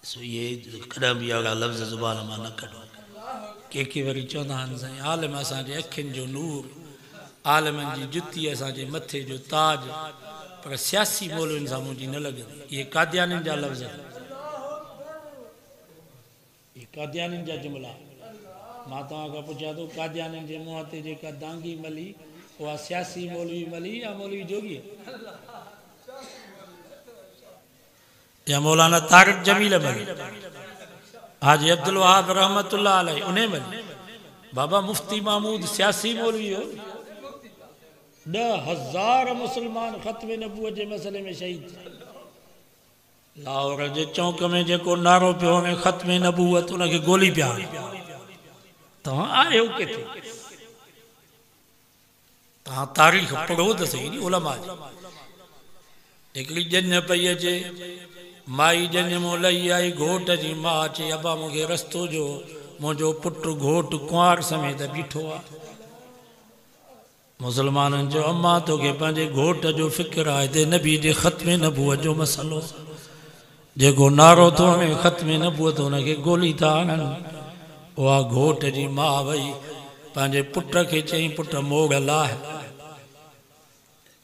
सो ये कॾहिं बि अहिड़ा लफ़्ज़ ज़ुबान मां न कढो। के वरी चवंदा आहिनि साईं आलिम असांजे अखियुनि जो नूर, आलिमनि जी जुती असांजे मथे जो ताज, पर सियासी मौलवियुनि सां मुंहिंजी न लॻंदी। इहे कादियानियुनि जा लफ़्ज़, इहे कादियानियुनि जा जुमिला। मां तव्हां खां पुछां थो कादियानियुनि जे मुंहं ते जेका दांगी मली उहा सियासी मौलवी मली या मौलवी जोगी या मौलाना तारिक जमील मली, हाजी अब्दुल वहाब रहमतुल्लाह अलैह उन मली। बाबा मुफ्ती महमूद सियासी मौलवी हो। 10,000 मुसलमान ख़त्म नबूअत जे मसले में शहीद थिया। लाहौर जे चौक में जेको नारो पियो हणे ख़त्म नबूअत, उनखे गोली पिया। तव्हां आहियो किथे? तव्हां तारीख़ पढ़ो त सही उलमा जी। हिकिड़ी ॼञ पई अचे, माई ॼञ मूं लही आई, घोट जी माउ चई अबा मूंखे रस्तो जो, मुंहिंजो पुटु घोटु कुंवार समेत बीठो आहे। मुसलमाननि जो अम्मा तोखे पंहिंजे घोट जो फ़िक्र आहे, हिते नबी जे ख़त्म नबूअत जो मसलो, जेको नारो थो हणे ख़त्म नबूअत, हुनखे गोली था हणनि। उहा घोट जी माउ वई पंहिंजे पुट खे चई पुट मोड़ लाह,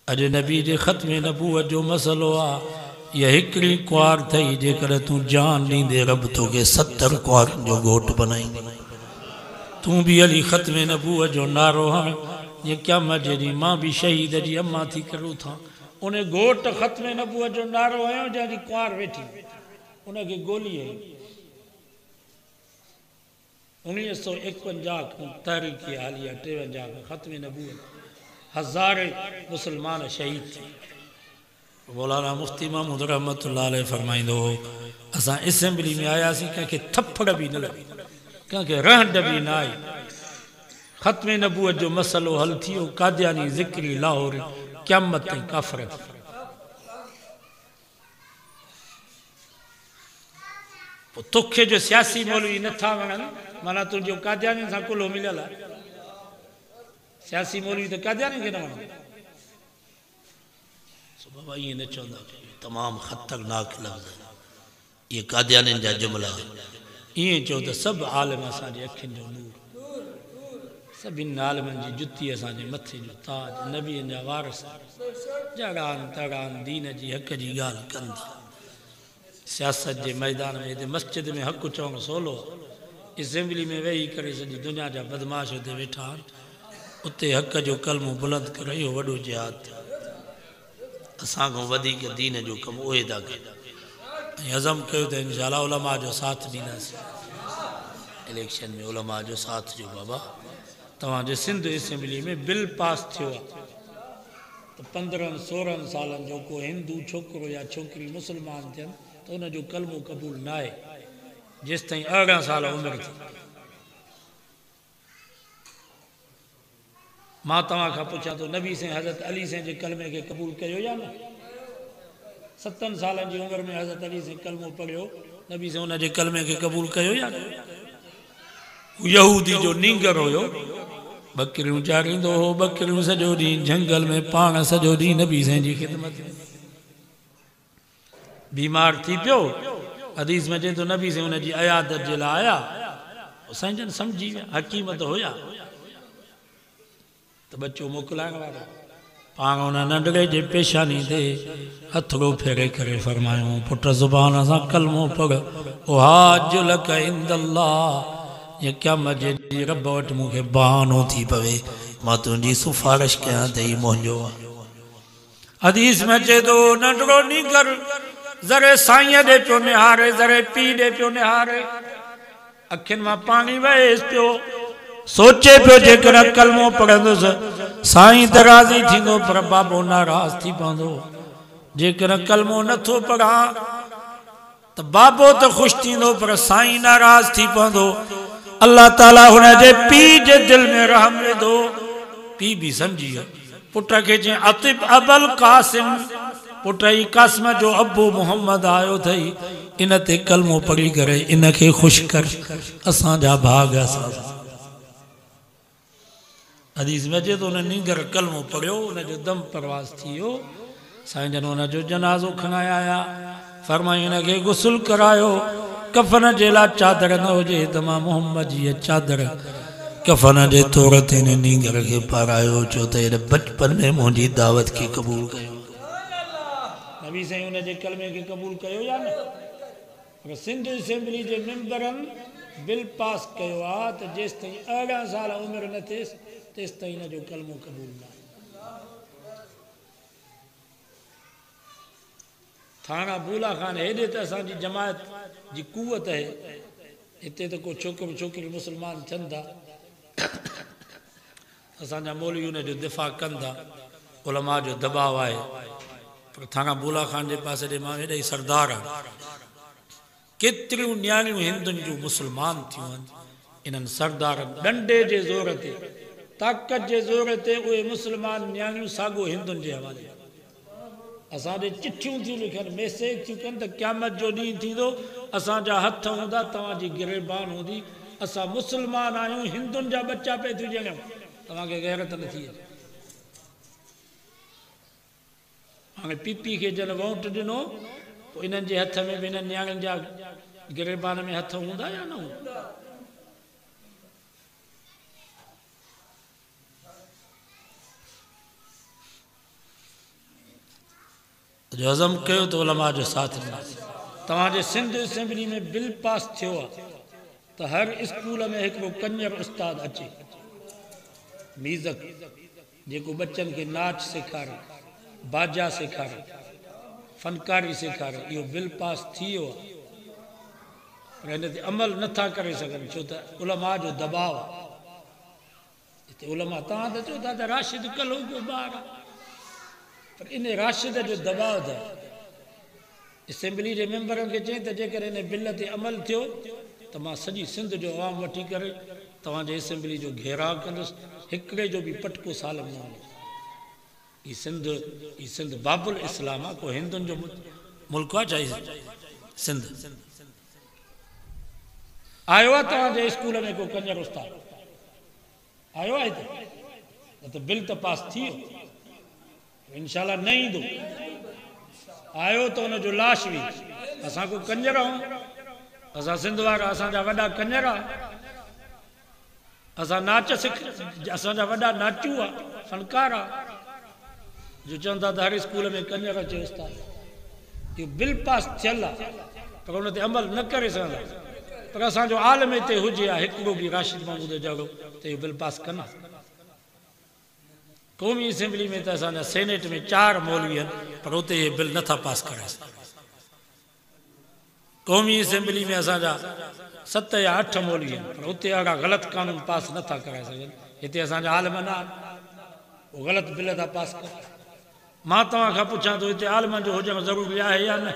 अॼु नबी जे ख़त्म नबूअत जो मसलो आहे। इहा हिकिड़ी कुंवार अथई, जेकर तूं जान ॾींदे रब तोखे 70 कुंवारनि जो घोटु बनाईंदे। तूं बि हली ख़त्म नबूअत जो नारो हण, ये क़यामत जे ॾींहुं मां बि शहीद जी अम्मा थी करूं था। उन घोट ख़त्म नबूअत जो नारो हयो, जंहिंजी कुंवार वेठी उनखे गोली हई। 1951 खां तहरीकी हालिया 53 खां ख़त्म नबूअत, हज़ारे मुसलमान शहीद थी। मौलाना मुफ्ती महमूद रहमतुल्लाह अलैह फरमाईंदो हो, असां असेंबली में आयासीं, कंहिंखे थप्पड़ बि न लॻी, कंहिंखे रहंड बि न आई। ख़त्म नबूअत जो मसलो हल थी वियो। कादियानी ज़िक्री लाहौर क़यामत ताईं काफ़िर। पोइ तोखे जो सियासी मौलवी नथा वणनि, माना तुंहिंजो कादियानी सां कुल्हो मिलियल आहे। सियासी मौलवी त कादियानी खे न वणंदो। बाबा ईअं न चवंदा, तमामु ख़तरनाक लफ़्ज़, इहे कादियानियुनि जा जुमिला। ईअं चओ त सभु आलिम असांजे अखियुनि जो नूर, सभिनि आलिमनि जी जुती असांजे मथे जो ताज, नबीअनि जा वारस, जड़ान तड़ान दीन जी हक़ जी ॻाल्हि कंदा। सियासत जे मैदान में हिते मस्जिद में हक़ चवणु सवलो, असेंबली में वेही करे सॼी दुनिया जा बदमाश हुते वेठा आहिनि, उते हक़ जो कलमो बुलंद करे इहो वॾो जिहाद थियो। असांखां वधीक दीन जो कमु उहे था कनि, ऐं अज़म कयो त इंशाअल्लाह उलमा जो साथ ॾींदासीं। इलेक्शन में उलमा जो साथ जो बाबा। तव्हांजे सिंध असेंबली में बिल पास थियो आहे त 15-16 सालनि जो को हिंदू छोकिरो या छोकिरी मुस्लमान थियनि त उनजो कलमो क़बूल न आहे, जेसि ताईं 18 साल उमिरि थी। मां तव्हां खां पुछां थो, नबी साईं हज़रत अली साईं जे कलमे खे क़बूल कयो या न? 7 सालनि जी उमिरि में हज़रत अली साईं कलमो पढ़ियो, नबी साईं हुन जे कलमे खे क़बूल कयो या न? यहूदी जो नींगर हुयो, बकरियूं चारींदो हो, बकरियूं सॼो ॾींहुं जंगल में, पाण सॼो ॾींहुं नबी साईं जी ख़िदमत में। बीमार थी पियो, हदीस में चए थो नबी साईं हुनजी अयादत जे लाइ आया। साईं जन सम्झी विया, हकीमत हुया त बच्चो मोकिलाइण वारो। पाण हुन नंढड़े जे पेशानी ते हथड़ो फेरे करे फरमायूं, पुट ज़ुबान सां कलमो पढ़, उहाज लक इंदल्लाह, ये क़यामत जे ॾींहुं रब वटि मूंखे बहानो थी पवे, मां तुंहिंजी सिफारिश कयां त ही मुंहिंजो आहे। हदीस में चए थो नंढड़ो नींगर ज़रे साईं ॾे पियो निहारे, ज़रे पीउ ॾे पियो निहारे, अखियुनि मां पाणी वहेसि पियो, सोचे पियो जेकर कलमो पढ़ंदुसि साईं त राज़ी थींदो, पर बाबो नाराज़ थी पवंदो। जेकर कलमो नथो पढ़ां त बाबो त ख़ुशि थींदो, पर साईं नाराज़ थी पवंदो। अल्लाह ताला हुन जे पीउ जे दिलि में रहम विधो। पीउ बि सम्झी वियो, पुट खे चई अतिब अबल कासिम, पुट ई कासिम जो अबू मोहम्मद आयो अथई, इन ते कलमो पढ़ी करे इनखे ख़ुशि कर, असांजा भाग असां। हदीस में अचे थो हुन नींगर कलमो पढ़ियो, हुनजो दम परवास थी वियो। साईं जन हुनजो जनाज़ो खणाए आया, फरमाई हिनखे गुस्ल करायो, कफन जे लाइ चादर न हुजे त मां मोहम्मद जी चादर कफन जे तौर ते हिन नींगर खे पारायो छो त हिन बचपन में मुंहिंजी दावत खे क़बूल कयो नबी साईं हुन जे कलमे खे क़बूल कयो या न पर सिंध असेंबली जे मेंबरनि बिल पास कयो आहे त जेसि ताईं 18 साल उमिरि न थिएसि तेसि ताईं हिन जो कलमो क़बूल न थाना बूला खान हेॾे त असांजी जमायत जी कुवत आहे हिते त को छोकिरो छोकिरी मुस्लमान थियनि था असांजा मौलवी हुन जो दिफ़ा कनि था उलमा जो दबाव आहे पर थाना बूला खान जे पासे ॾे मां हेॾा ई सरदार केतिरियूं न्याणियूं हिंदुनि जूं मुस्लमान थियूं आहिनि इन्हनि सरदारनि डंडे जे ज़ोर ते ताक़त जे ज़ोर ते उहे मुस्लमान न्याणियूं साॻियो हिंदुनि जे हवाले असांजे चिठियूं थियूं लिखनि मैसेज थियूं कनि त क़यामत जो ॾींहुं थींदो असांजा हथ हूंदा तव्हांजी गिरेबान हूंदी असां मुस्लमान आहियूं हिंदुनि जा बच्चा पिया थियूं ॼणियूं तव्हांखे गैरत न थी हाणे पीपी खे जॾहिं वोट ॾिनो पोइ इन्हनि जे हथ में बि हिननि न्याणियुनि जा गिरेबान में हथ हूंदा या न हूंदा जो अज़म कयो त उलमा जो साथ ॾिनासीं तव्हांजे सिंध असेंबली में बिल पास थियो आहे त हर स्कूल में हिकिड़ो कंजर उस्ताद अचे म्यूज़िक जेको बच्चनि खे नाच सेखारे बाजा सेखारे फनकारी सेखारे इहो बिल पास थी वियो आहे पर हिन ते अमल नथा करे सघनि छो त उलमा जो दबाव आहे हिते उलमा तव्हां त चओ था त राशिद कल्ह को ॿार आहे पर इन राशिद जो दबाव त असेंबली जे मेंबरनि खे चई त जेकर हिन बिल ते अमल थियो त मां सॼी सिंध जो आवाम वठी करे तव्हांजे असेंबली जो घेराव कंदुसि हिकिड़े जो बि पटको साल में न हूंदो ही सिंध बाबुल इस्लाम आहे को हिंदुनि जो मुल्क आहे छा सिंध आयो आहे तव्हांजे स्कूल में को कंजर उस्ताद आयो आहे हिते न त बिल त पास थी वियो इंशाल्लाह न ईंदो आयो त हुनजो लाश बि असां को कंजर आहियूं असां सिंध वारा असांजा वॾा कंजर आहे असां नाच असांजा वॾा नाचू आहे फनकार आहे जो चवनि था त हर स्कूल में कंजर अचे उस्ताद इहो बिल पास थियल आहे पर हुन ते अमल न करे सघंदा पर असांजो आलम हिते हुजे आहे हिकिड़ो बि राशिद महमूद जहिड़ो त इहो बिल पास कंदा क़ौमी असेंबली में त असांजा सेनेट में 4 मौलवी आहिनि पर उते इहे बिल नथा पास करे क़ौमी असेंबली में असांजा 7 या 8 मौलवी आहिनि पर उते अहिड़ा ग़लति कानून पास नथा कराए सघनि हिते असांजा आलम न उहो ग़लति बिल था पास कनि मां तव्हां खां पुछां थो हिते आलमनि जो हुजणु ज़रूरी आहे या न